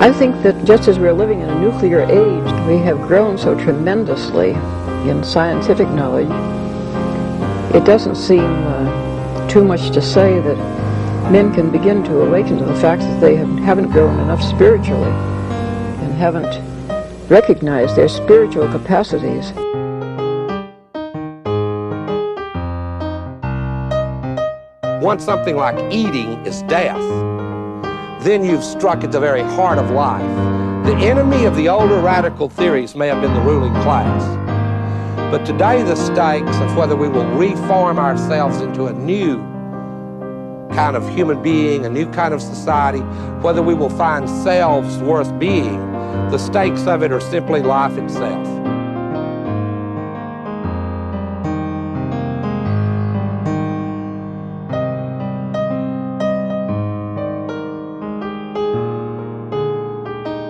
I think that just as we're living in a nuclear age, we have grown so tremendously in scientific knowledge. It doesn't seem too much to say that men can begin to awaken to the fact that they haven't grown enough spiritually and haven't recognized their spiritual capacities. Once something like eating is death, then you've struck at the very heart of life. The enemy of the older radical theories may have been the ruling class, but today the stakes of whether we will reform ourselves into a new kind of human being, a new kind of society, whether we will find selves worth being, the stakes of it are simply life itself.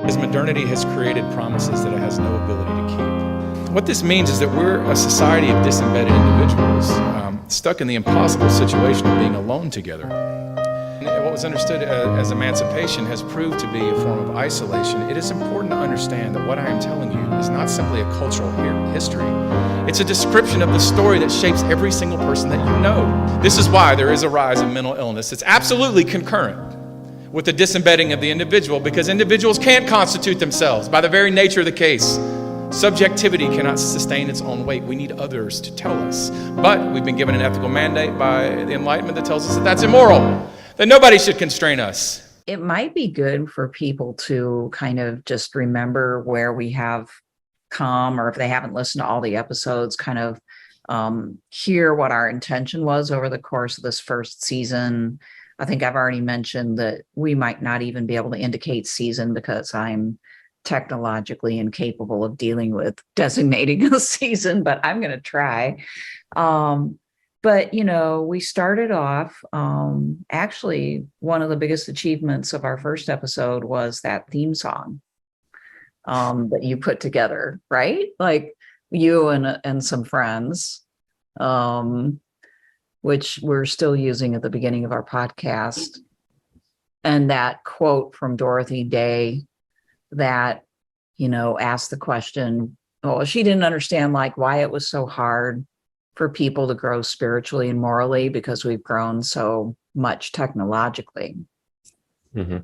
As modernity has created promises that it has no ability to keep. What this means is that we're a society of disembedded individuals, stuck in the impossible situation of being alone together. And what was understood as emancipation has proved to be a form of isolation. It is important to understand that what I am telling you is not simply a cultural history. It's a description of the story that shapes every single person that you know. This is why there is a rise in mental illness. It's absolutely concurrent with the disembedding of the individual, because individuals can't constitute themselves by the very nature of the case. Subjectivity cannot sustain its own weight. We need others to tell us. But we've been given an ethical mandate by the Enlightenment that tells us that that's immoral, that nobody should constrain us. It might be good for people to kind of just remember where we have come, or if they haven't listened to all the episodes, kind of hear what our intention was over the course of this first season. I think I've already mentioned that we might not even be able to indicate season because I'm technologically incapable of dealing with designating a season, but I'm going to try. But, you know, we started off, actually, one of the biggest achievements of our first episode was that theme song that you put together, right? Like you and some friends. Which we're still using at the beginning of our podcast. And that quote from Dorothy Day that, you know, asked the question, well, she didn't understand like why it was so hard for people to grow spiritually and morally because we've grown so much technologically. Mm-hmm.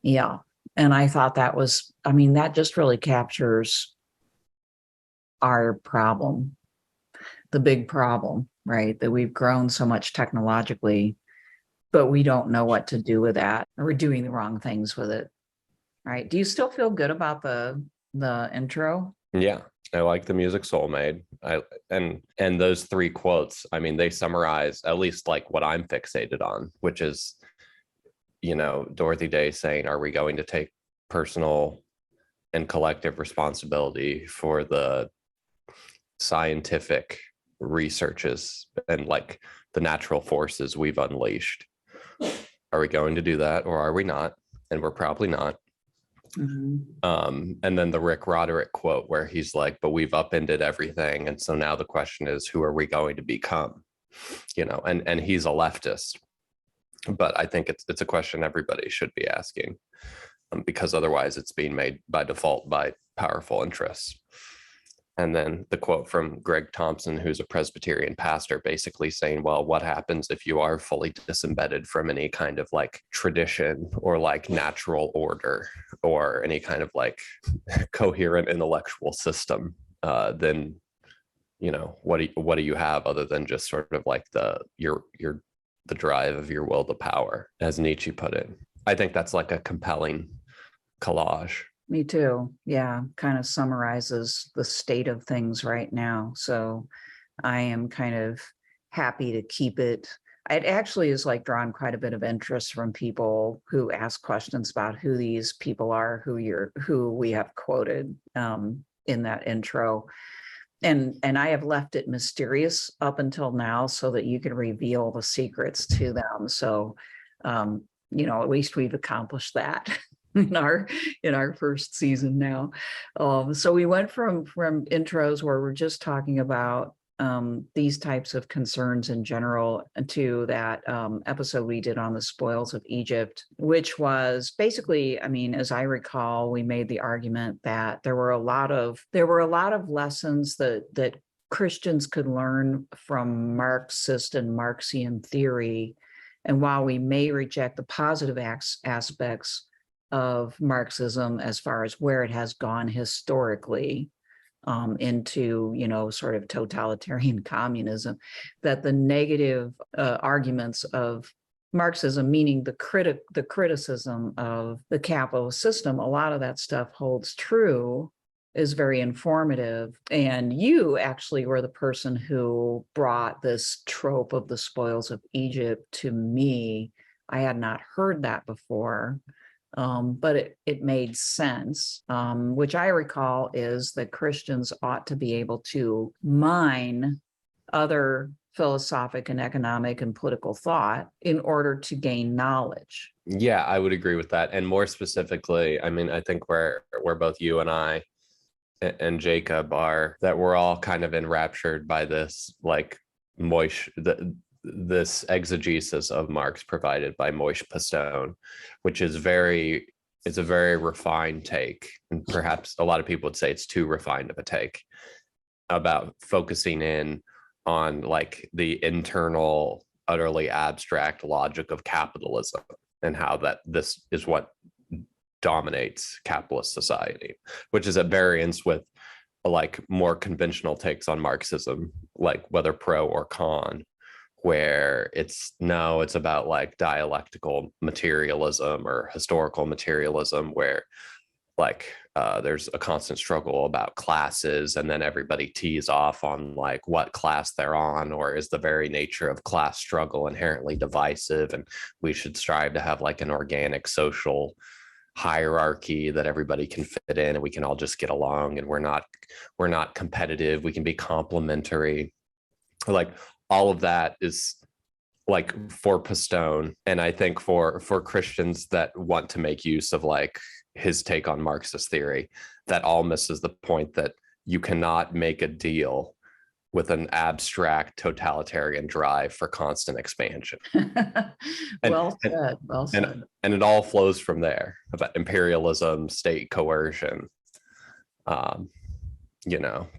Yeah. And I thought that was, I mean, that just really captures our problem, the big problem. Right? That we've grown so much technologically, but we don't know what to do with that. Or we're doing the wrong things with it. Right? Do you still feel good about the intro? Yeah, I like the music Soul made. And those three quotes, I mean, they summarize at least like what I'm fixated on, which is, you know, Dorothy Day saying, are we going to take personal and collective responsibility for the scientific researches and like the natural forces we've unleashed? Are we going to do that or are we not? And we're probably not. Mm-hmm. And then the Rick Roderick quote where he's like, but we've upended everything, and so now the question is, who are we going to become? You know, and he's a leftist, but I think it's a question everybody should be asking, because otherwise it's being made by default by powerful interests. And then the quote from Greg Thompson, who's a Presbyterian pastor, basically saying, well, what happens if you are fully disembedded from any kind of like tradition or like natural order or any kind of like coherent intellectual system? Then, you know, what do you have other than just sort of like the drive of your will to power, as Nietzsche put it? I think that's like a compelling collage. Me too. Yeah, kind of summarizes the state of things right now. So I am kind of happy to keep it. It actually is like drawn quite a bit of interest from people who ask questions about who these people are, who we have quoted in that intro. And I have left it mysterious up until now so that you can reveal the secrets to them. So you know, at least we've accomplished that in our first season now. So we went from intros where we're just talking about these types of concerns in general to that episode we did on the spoils of Egypt, which was basically, I mean, as I recall, we made the argument that there were a lot of lessons that Christians could learn from Marxist and Marxian theory. And while we may reject the positive aspects of Marxism as far as where it has gone historically, into, sort of totalitarian communism, that the negative arguments of Marxism, meaning the criticism of the capitalist system, a lot of that stuff holds true, is very informative. And you actually were the person who brought this trope of the spoils of Egypt to me. I had not heard that before. But it made sense, which I recall is that Christians ought to be able to mine other philosophic and economic and political thought in order to gain knowledge. Yeah, I would agree with that. And more specifically, I mean, I think where both you and I and Jacob are, that we're all kind of enraptured by this, like, this exegesis of Marx provided by Moishe Pastone, which is it's a very refined take, and perhaps a lot of people would say it's too refined of a take, about focusing in on like the internal, utterly abstract logic of capitalism and how that this is what dominates capitalist society, which is at variance with like more conventional takes on Marxism, like whether pro or con, where it's about like dialectical materialism or historical materialism, where like there's a constant struggle about classes, and then everybody tees off on like what class they're on, or is the very nature of class struggle inherently divisive, and we should strive to have like an organic social hierarchy that everybody can fit in and we can all just get along, and we're not competitive, we can be complementary. Like all of that is like for Pastone, and I think for Christians that want to make use of like his take on Marxist theory, that all misses the point that you cannot make a deal with an abstract totalitarian drive for constant expansion. Well said. And it all flows from there, about imperialism, state coercion,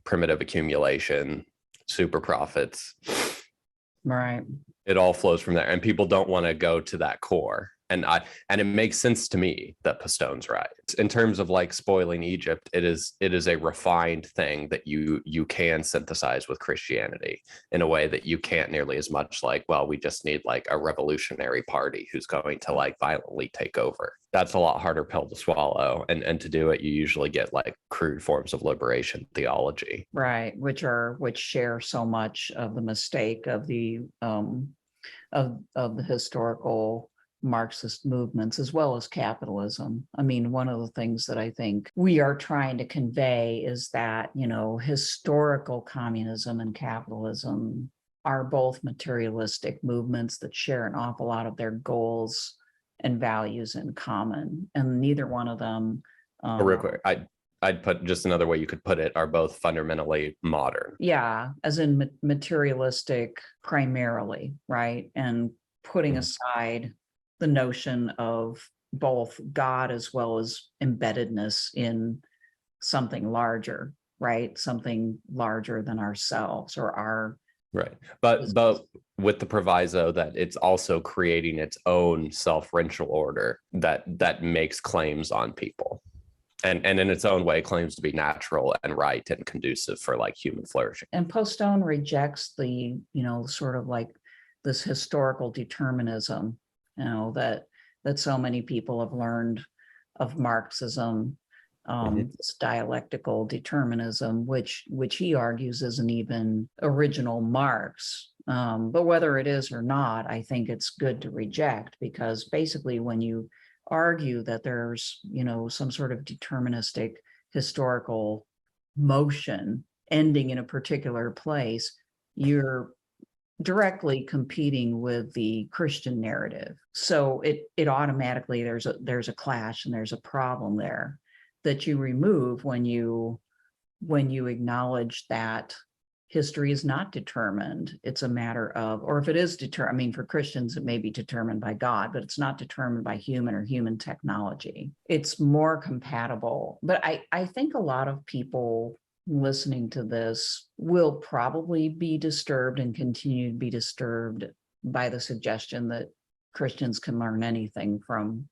primitive accumulation, super profits. Right. It all flows from there, and people don't want to go to that core. And it makes sense to me that Pastone's right. In terms of like spoiling Egypt, it is a refined thing that you can synthesize with Christianity in a way that you can't nearly as much, like, well, we just need like a revolutionary party who's going to like violently take over. That's a lot harder pill to swallow. And to do it, you usually get like crude forms of liberation theology. Right, which share so much of the mistake of the of the historical Marxist movements, as well as capitalism. I mean, one of the things that I think we are trying to convey is that, historical communism and capitalism are both materialistic movements that share an awful lot of their goals and values in common. And neither one of them. Real quick, I'd put just another way you could put it, are both fundamentally modern. Yeah, as in materialistic primarily, right? And putting aside the notion of both God as well as embeddedness in something larger, right? Something larger than ourselves or our. Right. But with the proviso that it's also creating its own self-referential order that makes claims on people. And in its own way claims to be natural and right and conducive for like human flourishing. And Pastone rejects the, sort of like this historical determinism, that so many people have learned of Marxism, this dialectical determinism, which he argues isn't even original Marx. But whether it is or not, I think it's good to reject, because basically when you argue that there's, some sort of deterministic historical motion ending in a particular place, you're directly competing with the Christian narrative. So it automatically, there's a clash and there's a problem there that you remove when you acknowledge that history is not determined. It's a matter of, or if it is determined, I mean, for Christians, it may be determined by God, but it's not determined by human or human technology. It's more compatible. But I think a lot of people listening to this will probably be disturbed and continue to be disturbed by the suggestion that Christians can learn anything from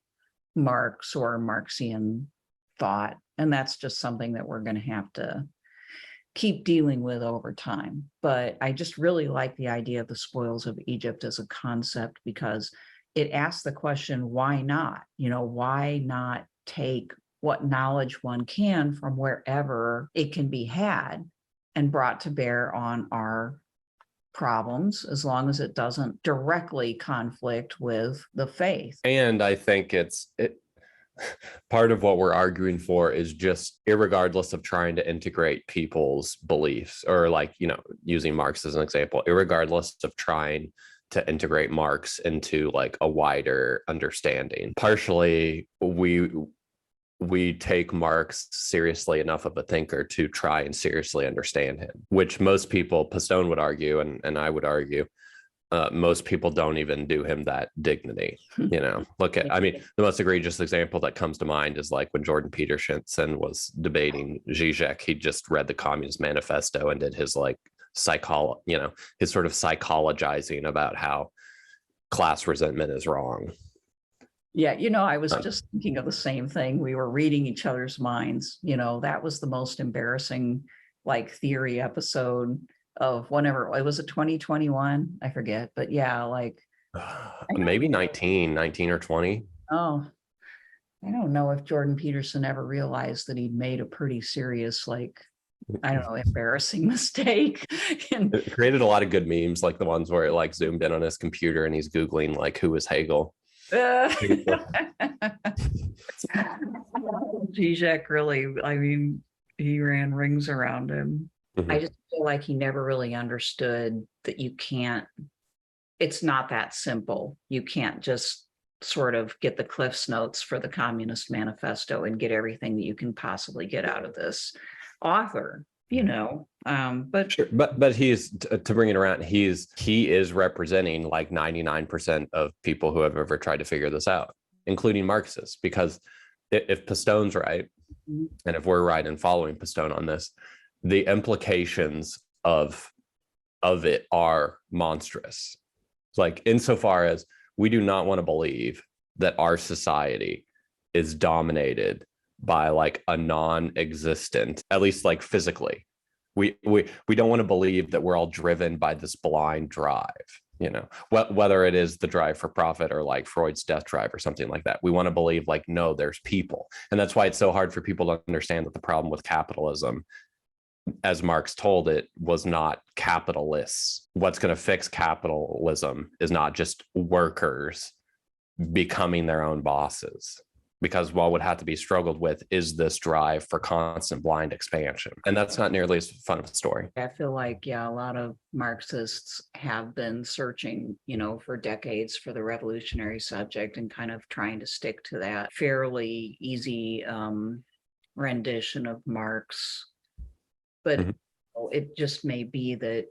Marx or Marxian thought. And that's just something that we're going to have to keep dealing with over time. But I just really like the idea of the spoils of Egypt as a concept, because it asks the question, why not? Why not take what knowledge one can from wherever it can be had and brought to bear on our problems, as long as it doesn't directly conflict with the faith. And I think part of what we're arguing for is just, irregardless of trying to integrate people's beliefs, or using Marx as an example, irregardless of trying to integrate Marx into a wider understanding. Partially, we take Marx seriously enough of a thinker to try and seriously understand him, which most people, Pistone would argue, and I would argue, most people don't even do him that dignity. Look at, the most egregious example that comes to mind is when Jordan Peterson was debating Zizek. He just read the Communist Manifesto and did his his sort of psychologizing about how class resentment is wrong. Yeah, I was just thinking of the same thing. We were reading each other's minds. That was the most embarrassing theory episode of whenever it was, a 2021, I forget, but yeah, maybe 19 or 20. Oh, I don't know if Jordan Peterson ever realized that he'd made a pretty serious, embarrassing mistake. And it created a lot of good memes, like the ones where it zoomed in on his computer and he's Googling who is Hegel. Zizek really, he ran rings around him. Mm-hmm. I just feel like he never really understood that it's not that simple. You can't just sort of get the Cliff's Notes for the Communist Manifesto and get everything that you can possibly get out of this author, but sure. But he's, to bring it around, he is representing 99% of people who have ever tried to figure this out, including Marxists, because if Pistone's right, and if we're right in following Pistone on this, the implications of it are monstrous. It's insofar as we do not want to believe that our society is dominated by a non-existent, at least physically. We don't want to believe that we're all driven by this blind drive, whether it is the drive for profit or Freud's death drive or something like that. We want to believe no, there's people. And that's why it's so hard for people to understand that the problem with capitalism, as Marx told it, was not capitalists. What's going to fix capitalism is not just workers becoming their own bosses, because what would have to be struggled with is this drive for constant blind expansion. And that's not nearly as fun of a story. I feel a lot of Marxists have been searching, for decades for the revolutionary subject and kind of trying to stick to that fairly easy rendition of Marx. But it just may be that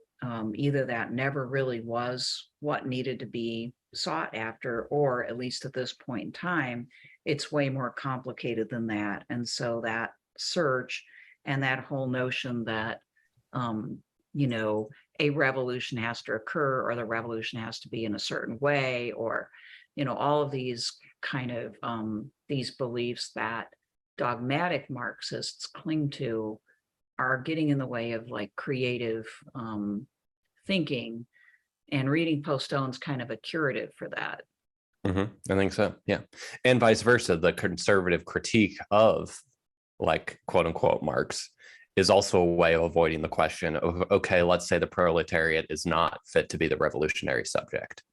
either that never really was what needed to be sought after, or at least at this point in time, it's way more complicated than that. And so that search and that whole notion that, a revolution has to occur, or the revolution has to be in a certain way, or, all of these kind of these beliefs that dogmatic Marxists cling to are getting in the way of creative thinking, and reading Postone's kind of a curative for that. I think so. Yeah. And vice versa. The conservative critique of quote unquote Marx is also a way of avoiding the question of, okay, let's say the proletariat is not fit to be the revolutionary subject.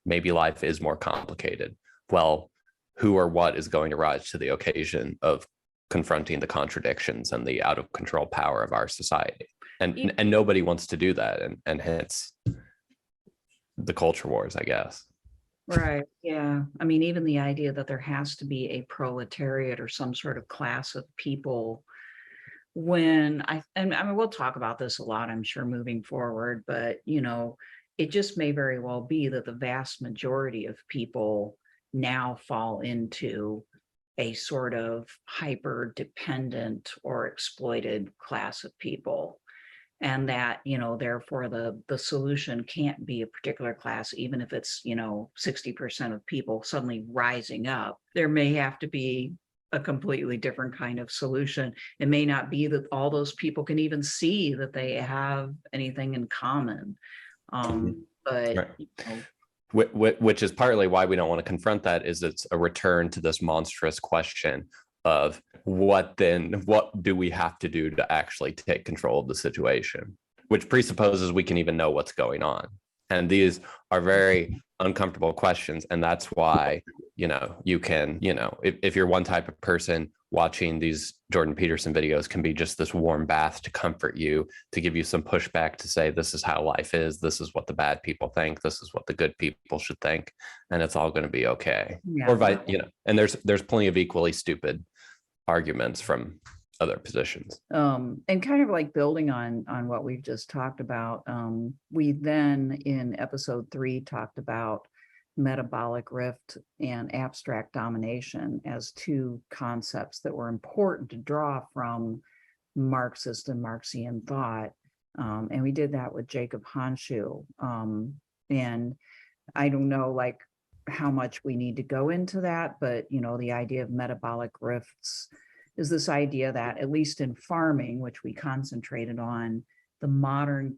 Maybe life is more complicated. Well, who or what is going to rise to the occasion of confronting the contradictions and the out of control power of our society? And nobody wants to do that. And hence the culture wars, I guess. Right. Yeah. Even the idea that there has to be a proletariat or some sort of class of people and I mean, we'll talk about this a lot, I'm sure, moving forward, but, it just may very well be that the vast majority of people now fall into a sort of hyper dependent or exploited class of people. And that, therefore the solution can't be a particular class, even if it's, 60% of people suddenly rising up. There may have to be a completely different kind of solution. It may not be that all those people can even see that they have anything in common. But Right. Which is partly why we don't want to confront that, is it's a return to this monstrous question of what do we have to do to actually take control of the situation, which presupposes we can even know what's going on. And these are very uncomfortable questions. And that's why, you can, if you're one type of person, watching these Jordan Peterson videos can be just this warm bath to comfort you, to give you some pushback, to say, this is how life is. This is what the bad people think. This is what the good people should think. And it's all going to be okay. Yeah. Or, and there's plenty of equally stupid arguments from other positions. And kind of like building on what we've just talked about, we then in episode 3 talked about metabolic rift and abstract domination as two concepts that were important to draw from Marxist and Marxian thought. And we did that with Jacob Honshu. And I don't know like how much we need to go into that, but the idea of metabolic rifts is this idea that, at least in farming, which we concentrated on, the modern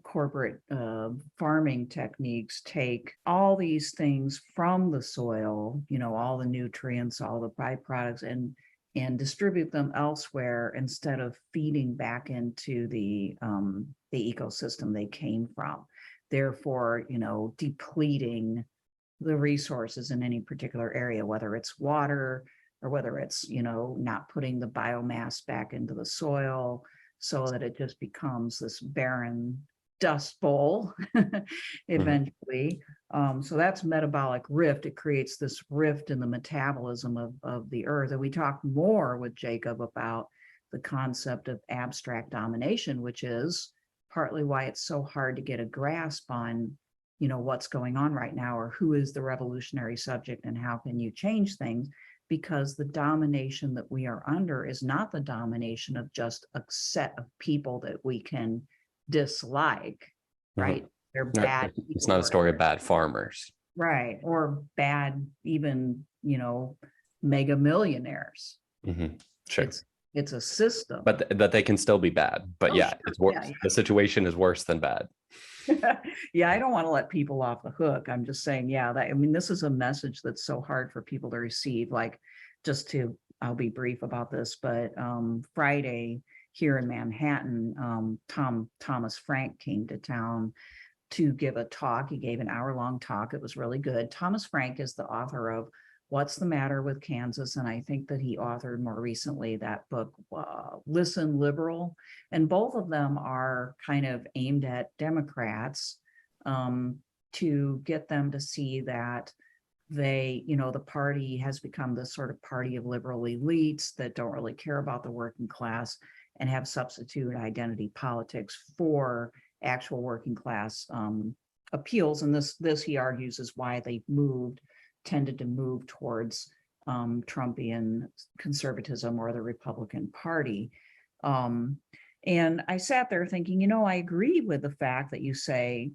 corporate farming techniques take all these things from the soil, all the nutrients, all the byproducts, and distribute them elsewhere instead of feeding back into the ecosystem they came from. Therefore, depleting the resources in any particular area, whether it's water or whether it's, not putting the biomass back into the soil, so that it just becomes this barren dust bowl eventually. So that's metabolic rift. It creates this rift in the metabolism of the earth. And we talked more with Jacob about the concept of abstract domination, which is partly why it's so hard to get a grasp on, what's going on right now, or who is the revolutionary subject and how can you change things. Because the domination that we are under is not the domination of just a set of people that we can dislike, right? They're bad. It's not a story of bad farmers. Right. Or bad, even, mega millionaires. Sure. It's a system. But they can still be bad. But Sure. It's worse. Yeah. The situation is worse than bad. Yeah, I don't want to let people off the hook. I'm just saying, this is a message that's so hard for people to receive. Like, I'll be brief about this, but Friday here in Manhattan, Thomas Frank came to town to give a talk. He gave an hour-long talk. It was really good. Thomas Frank is the author of What's the Matter with Kansas? And I think that he authored more recently that book, Listen Liberal. And both of them are kind of aimed at Democrats to get them to see that the party has become this sort of party of liberal elites that don't really care about the working class and have substitute identity politics for actual working class appeals. And this he argues is why they tended to move towards Trumpian conservatism or the Republican Party. And I sat there thinking, I agree with the fact that you say,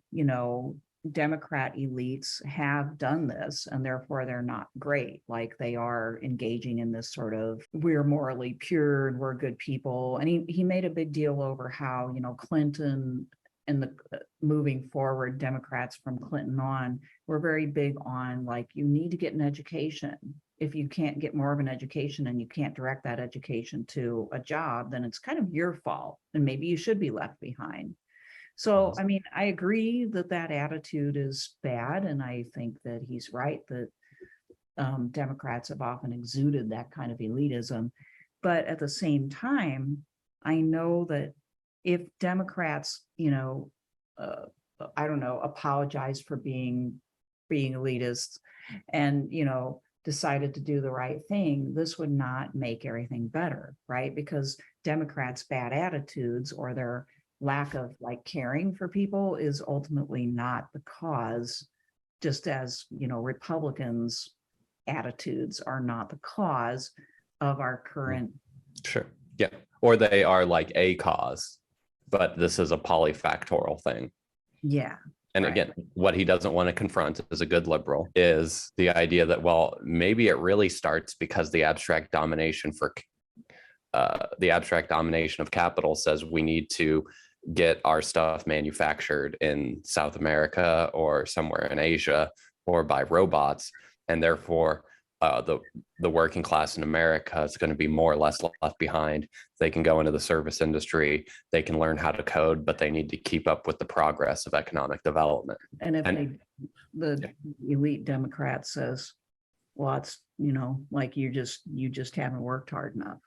Democrat elites have done this and therefore they're not great. Like they are engaging in this sort of, we're morally pure and we're good people. And he made a big deal over how, Clinton and the moving forward Democrats from Clinton on were very big on like, you need to get an education. If you can't get more of an education and you can't direct that education to a job, then it's kind of your fault and maybe you should be left behind. So, I agree that attitude is bad. And I think that he's right that Democrats have often exuded that kind of elitism. But at the same time, I know that if Democrats, apologize for being elitist and, decided to do the right thing, this would not make everything better, right? Because Democrats' bad attitudes or their lack of like caring for people is ultimately not the cause, just as, you know, Republicans' attitudes are not the cause of our current. Sure. Yeah. Or they are like a cause, but this is a polyfactorial thing. Yeah. And right. again, what he doesn't want to confront as a good liberal is the idea that, well, maybe it really starts because the abstract domination of capital says we need to get our stuff manufactured in South America or somewhere in Asia or by robots. And therefore, the working class in America is going to be more or less left behind. They can go into the service industry, they can learn how to code, but they need to keep up with the progress of economic development. And if the elite Democrat says, well, it's, you know, like you just haven't worked hard enough,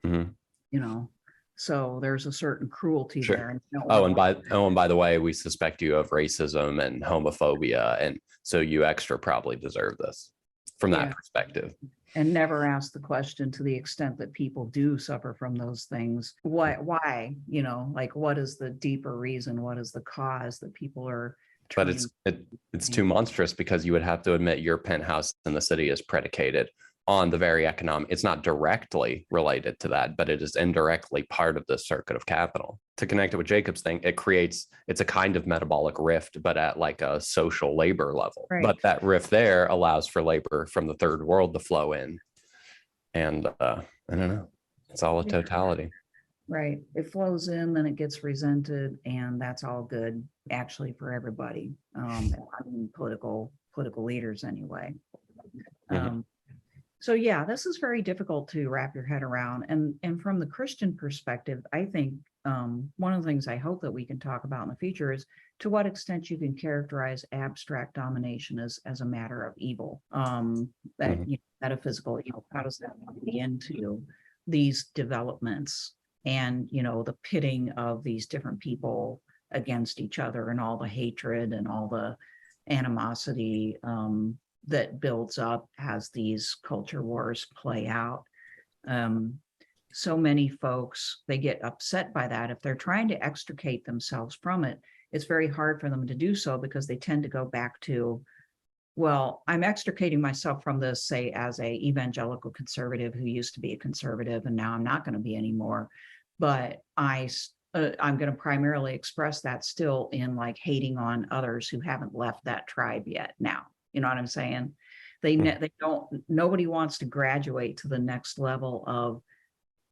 mm-hmm. you know, so there's a certain cruelty sure. there. And by the way, we suspect you of racism and homophobia, and so you extra probably deserve this. From that perspective. And never ask the question, to the extent that people do suffer from those things, why, you know, like what is the deeper reason? What is the cause that people are But it's too monstrous, because you would have to admit your penthouse in the city is predicated on the very economic. It's not directly related to that, but it is indirectly part of the circuit of capital. To connect it with Jacob's thing, it's a kind of metabolic rift, but at like a social labor level. Right. But that rift there allows for labor from the third world to flow in. And I don't know, it's all a totality. Right. It flows in, then it gets resented, and that's all good actually for everybody. I mean, political leaders anyway. Mm-hmm. So yeah, this is very difficult to wrap your head around. And from the Christian perspective, I think one of the things I hope that we can talk about in the future is to what extent you can characterize abstract domination as a matter of evil, that you know, metaphysical evil. How does that play into these developments and, you know, the pitting of these different people against each other and all the hatred and all the animosity that builds up as these culture wars play out. So many folks, they get upset by that. If they're trying to extricate themselves from it, it's very hard for them to do so, because they tend to go back to, well, I'm extricating myself from this, say, as a evangelical conservative who used to be a conservative, and now I'm not going to be anymore. But I'm going to primarily express that still in like hating on others who haven't left that tribe yet now. You know what I'm saying? Nobody wants to graduate to the next level of,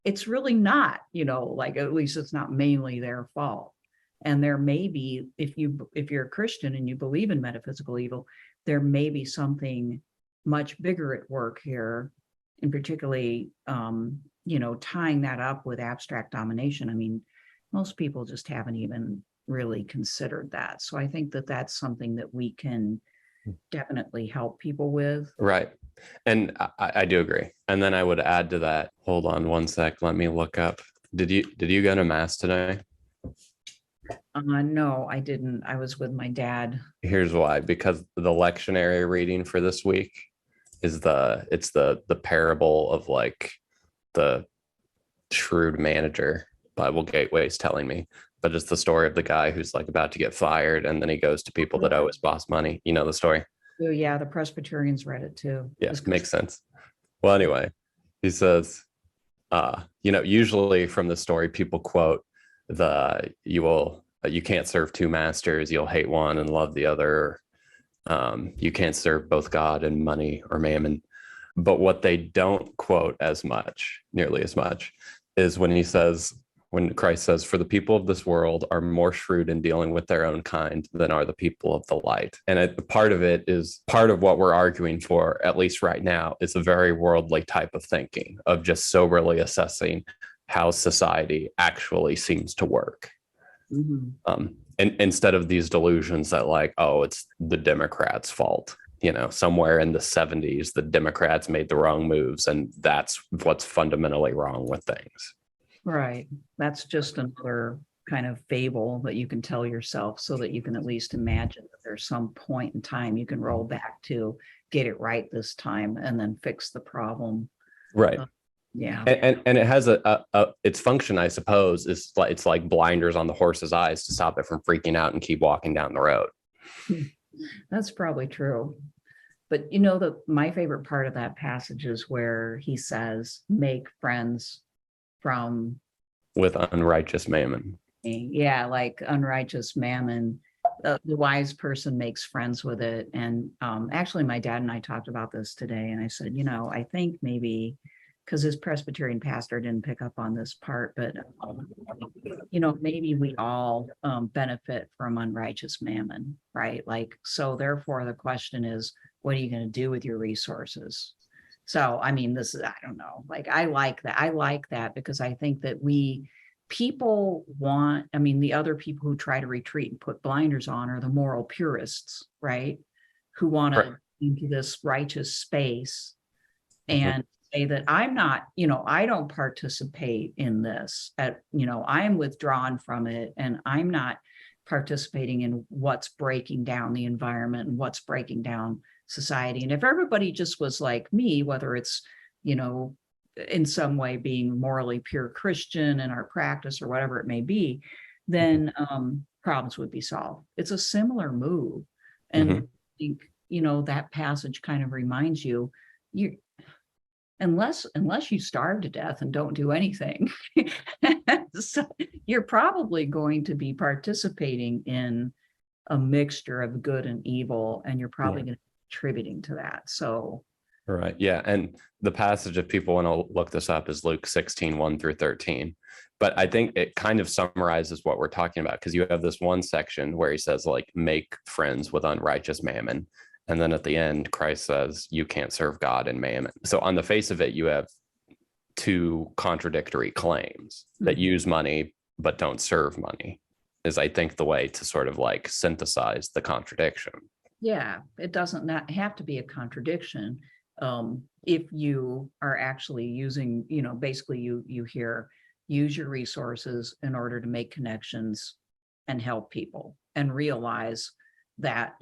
it's really not, you know, like, at least it's not mainly their fault. And there may be, if you're a Christian and you believe in metaphysical evil, there may be something much bigger at work here, and particularly, you know, tying that up with abstract domination. I mean, most people just haven't even really considered that. So I think that that's something that we can definitely help people with. Right. And I do agree. And then I would add to that, hold on one sec, let me look up. Did you go to mass today? No, I didn't. I was with my dad. Here's why: because the lectionary reading for this week is the parable of like the shrewd manager. Bible Gateway's telling me, but it's the story of the guy who's like about to get fired, and then he goes to people that owe his boss money. You know the story? Oh yeah, the Presbyterians read it too. Yeah, makes sense. Well, anyway, he says, you know, usually from the story, people quote you can't serve two masters, you'll hate one and love the other. You can't serve both God and money or mammon. But what they don't quote nearly as much, is when Christ says, for the people of this world are more shrewd in dealing with their own kind than are the people of the light. And part of what we're arguing for, at least right now, is a very worldly type of thinking, of just soberly assessing how society actually seems to work. Mm-hmm. And instead of these delusions that like, oh, it's the Democrats' fault. You know, somewhere in the 70s, the Democrats made the wrong moves, and that's what's fundamentally wrong with things. Right. That's just another kind of fable that you can tell yourself so that you can at least imagine that there's some point in time you can roll back to get it right this time and then fix the problem. Right. Yeah. And it has its function, I suppose, is like it's like blinders on the horse's eyes to stop it from freaking out and keep walking down the road. That's probably true. But my favorite part of that passage is where he says, make friends with unrighteous mammon. Yeah, like unrighteous mammon. The wise person makes friends with it. And actually, my dad and I talked about this today. And I said, I think maybe because his Presbyterian pastor didn't pick up on this part, but, maybe we all benefit from unrighteous mammon, right? Like, so therefore the question is, what are you going to do with your resources? So, I mean, I don't know, like, I like that. I like that because I think that people want, the other people who try to retreat and put blinders on are the moral purists, right? Who want to into this righteous space and say that I'm not, I don't participate in this, I'm withdrawn from it and I'm not participating in what's breaking down the environment and what's breaking down society. And if everybody just was like me, whether it's, in some way being morally pure Christian in our practice or whatever it may be, then problems would be solved. It's a similar move. And I think, that passage kind of reminds you, unless you starve to death and don't do anything, so you're probably going to be participating in a mixture of good and evil, and you're probably going to be contributing to that. So right. Yeah. And the passage, if people want to look this up, is Luke 16:1-13. But I think it kind of summarizes what we're talking about, because you have this one section where he says, like, make friends with unrighteous mammon. And then at the end, Christ says, you can't serve God and mammon. So on the face of it, you have two contradictory claims that use money, but don't serve money, is I think the way to sort of like synthesize the contradiction. Yeah, it doesn't not have to be a contradiction. If you are actually using, basically you hear, use your resources in order to make connections and help people and realize that,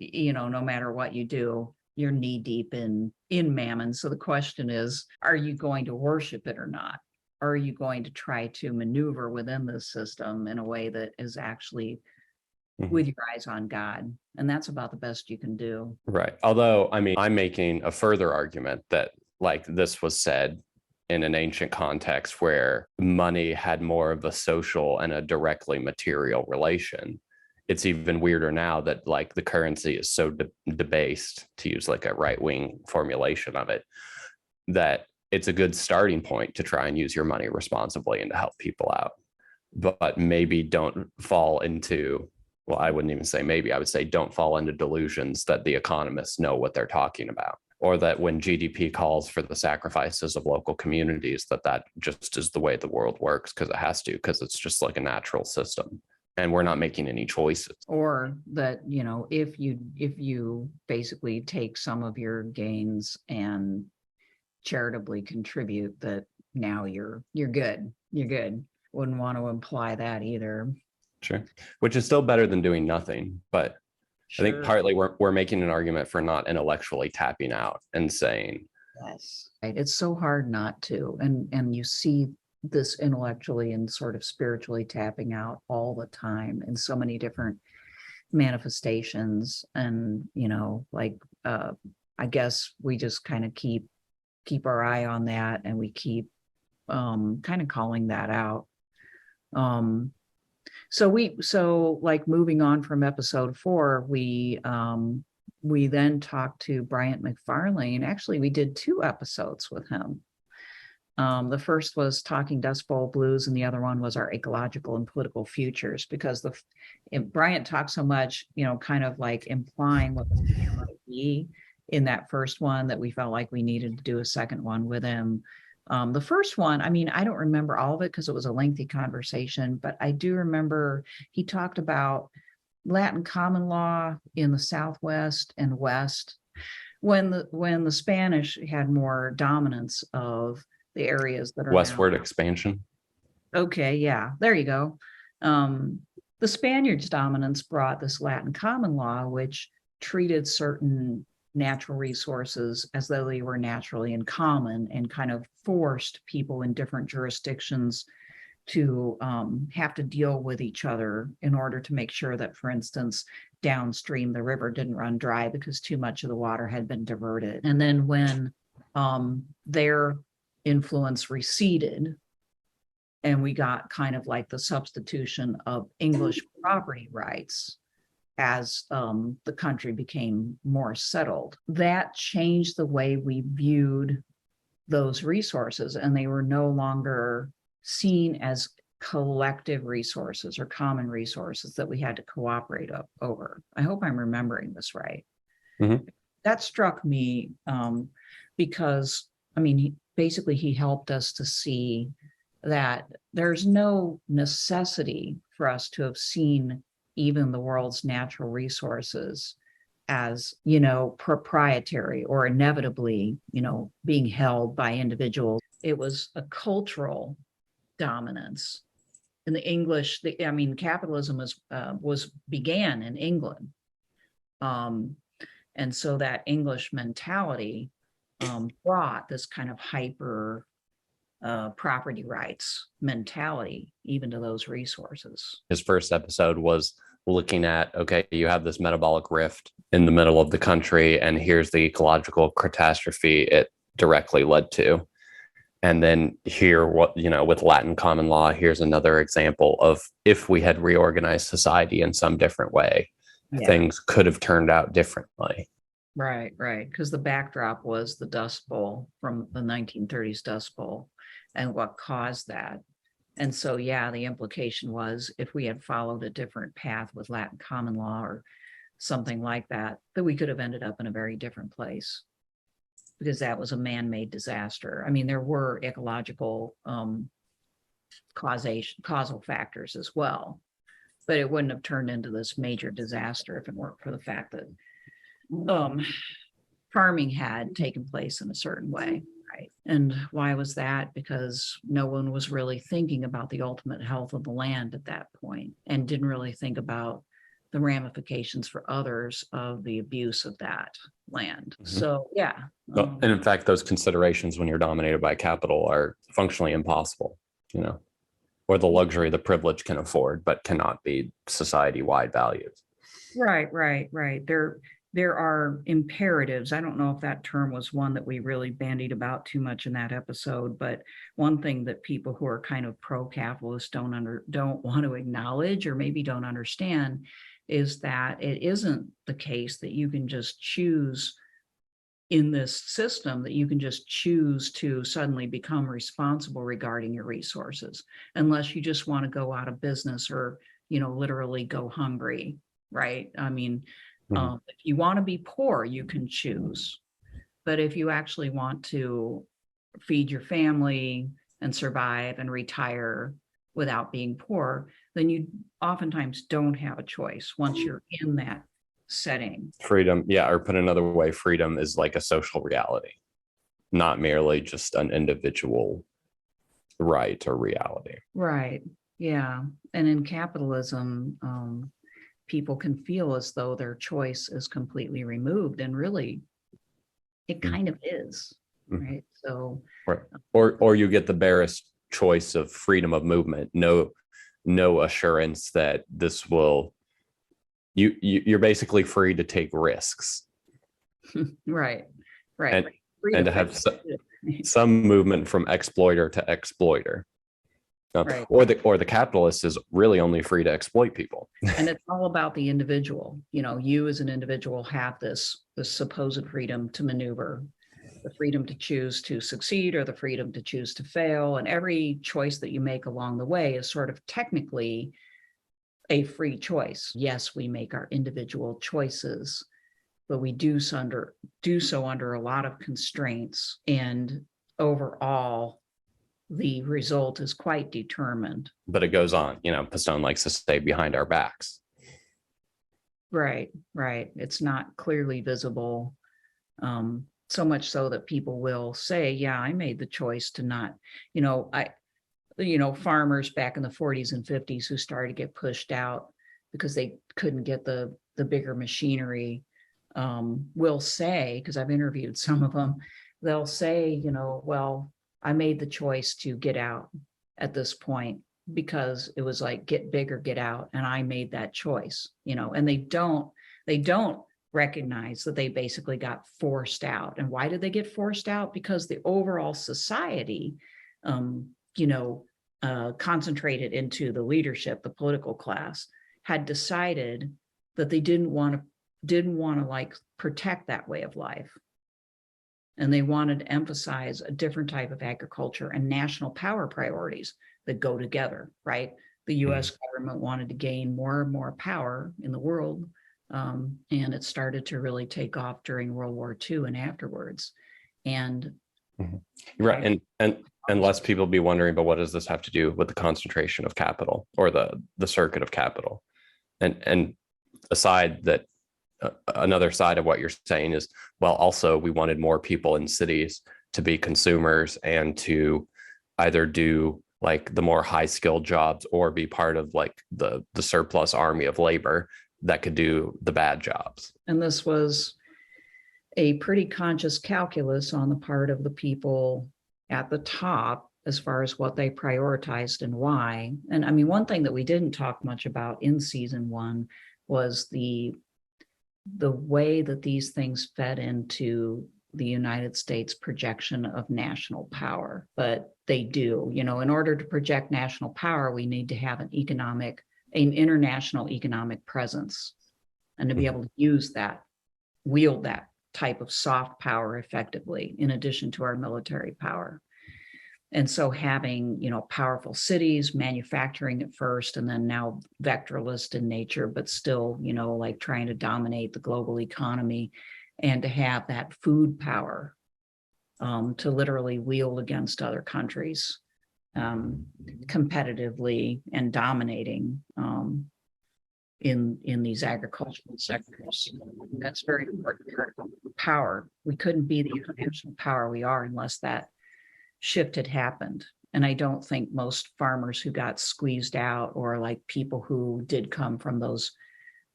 no matter what you do, you're knee deep in mammon. So the question is, are you going to worship it or not? Or are you going to try to maneuver within this system in a way that is actually with your eyes on God? And that's about the best you can do. Right. Although, I'm making a further argument that, like, this was said in an ancient context where money had more of a social and a directly material relation. It's even weirder now that, like, the currency is so debased, to use like a right-wing formulation of it, that it's a good starting point to try and use your money responsibly and to help people out. But maybe don't fall into, well, I wouldn't even say maybe, I would say don't fall into delusions that the economists know what they're talking about, or that when GDP calls for the sacrifices of local communities, that just is the way the world works, because it has to, because it's just like a natural system. And we're not making any choices. Or that, if you basically take some of your gains and charitably contribute, that now you're good. You're good. Wouldn't want to imply that either. Sure. Which is still better than doing nothing. But sure. I think partly we're making an argument for not intellectually tapping out and saying, yes, right. It's so hard not to. And you see this intellectually and sort of spiritually tapping out all the time in so many different manifestations. And, I guess we just kind of keep our eye on that, and we keep kind of calling that out. So like moving on from episode 4, we then talked to Bryant McFarlane. Actually, we did 2 episodes with him. The first was Talking Dust Bowl Blues, and the other one was our ecological and political futures, because Bryant talked so much, kind of like implying what the future might be in that first one, that we felt like we needed to do a second one with him. The first one, I don't remember all of it because it was a lengthy conversation, but I do remember he talked about Latin common law in the Southwest and West when the Spanish had more dominance of the areas that are westward expansion. Okay, yeah, there you go. The Spaniards' dominance brought this Latin common law, which treated certain natural resources as though they were naturally in common, and kind of forced people in different jurisdictions to have to deal with each other in order to make sure that, for instance, downstream the river didn't run dry because too much of the water had been diverted. And then when their influence receded, and we got kind of like the substitution of English property rights as the country became more settled, that changed the way we viewed those resources, and they were no longer seen as collective resources or common resources that we had to cooperate over. I hope I'm remembering this right. Mhm. That struck me because, I mean, he helped us to see that there's no necessity for us to have seen even the world's natural resources as, proprietary or inevitably, being held by individuals. It was a cultural dominance. In the English, capitalism began in England. And so that English mentality brought this kind of hyper property rights mentality even to those resources. His first episode was looking at, okay, you have this metabolic rift in the middle of the country, and here's the ecological catastrophe it directly led to. And then here, with Latin common law, here's another example of if we had reorganized society in some different way, things could have turned out differently. Right. Because the backdrop was the Dust Bowl from the 1930s Dust Bowl and what caused that. And so, the implication was if we had followed a different path with Latin common law or something like that, that we could have ended up in a very different place, because that was a man-made disaster. I mean, there were ecological causal factors as well, but it wouldn't have turned into this major disaster if it weren't for the fact that farming had taken place in a certain way. Right. And why was that? Because no one was really thinking about the ultimate health of the land at that point, and didn't really think about the ramifications for others of the abuse of that land. Mm-hmm. So, and in fact, those considerations when you're dominated by capital are functionally impossible, or the luxury the privilege can afford, but cannot be society-wide values. Right. There are imperatives. I don't know if that term was one that we really bandied about too much in that episode, but one thing that people who are kind of pro-capitalist don't want to acknowledge, or maybe don't understand, is that it isn't the case that you can just choose in this system, that you can just choose to suddenly become responsible regarding your resources, unless you just want to go out of business or, literally go hungry, right? I mean, if you want to be poor, you can choose. But if you actually want to feed your family and survive and retire without being poor, then you oftentimes don't have a choice once you're in that setting. Freedom, or put another way, freedom is like a social reality, not merely just an individual right or reality. Right. Yeah. And in capitalism, people can feel as though their choice is completely removed, and really it kind of is, right? So, right. Or you get the barest choice of freedom of movement, no assurance that this will, you're basically free to take risks. Right. And to have some movement from exploiter to exploiter. Right. Or the capitalist is really only free to exploit people. And it's all about the individual. You as an individual have this supposed freedom to maneuver, the freedom to choose to succeed or the freedom to choose to fail. And every choice that you make along the way is sort of technically a free choice. Yes, we make our individual choices, but we do so under a lot of constraints. And overall, the result is quite determined. But it goes on, Pistone likes to stay behind our backs. Right. It's not clearly visible. So much so that people will say, I made the choice to not, farmers back in the 40s and 50s who started to get pushed out because they couldn't get the bigger machinery, will say, because I've interviewed some of them, they'll say, well, I made the choice to get out at this point because it was like, get big or get out. And I made that choice, and they don't recognize that they basically got forced out. And why did they get forced out? Because the overall society, concentrated into the leadership, the political class, had decided that they didn't want to like protect that way of life. And they wanted to emphasize a different type of agriculture and national power priorities that go together, right? The US government wanted to gain more and more power in the world. And it started to really take off during World War II and afterwards. And right. And less people be wondering, but what does this have to do with the concentration of capital or the circuit of capital? And aside that, another side of what you're saying is, well, also we wanted more people in cities to be consumers and to either do like the more high skilled jobs or be part of like the surplus army of labor that could do the bad jobs. And this was a pretty conscious calculus on the part of the people at the top as far as what they prioritized and why. And I mean, one thing that we didn't talk much about in season 1 was the way that these things fed into the United States projection of national power. But they do, in order to project national power, we need to have an international economic presence, and to be able to use that, wield that type of soft power effectively, in addition to our military power. And so having, powerful cities, manufacturing at first, and then now vectorless in nature, but still, like trying to dominate the global economy, and to have that food power to literally wield against other countries competitively and dominating in these agricultural sectors. That's very important part of power. We couldn't be the international power we are unless that shift had happened. And I don't think most farmers who got squeezed out, or like people who did come from those,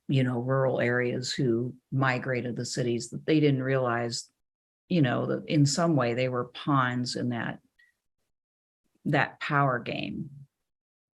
rural areas who migrated to the cities, that they didn't realize, that in some way they were pawns in that power game.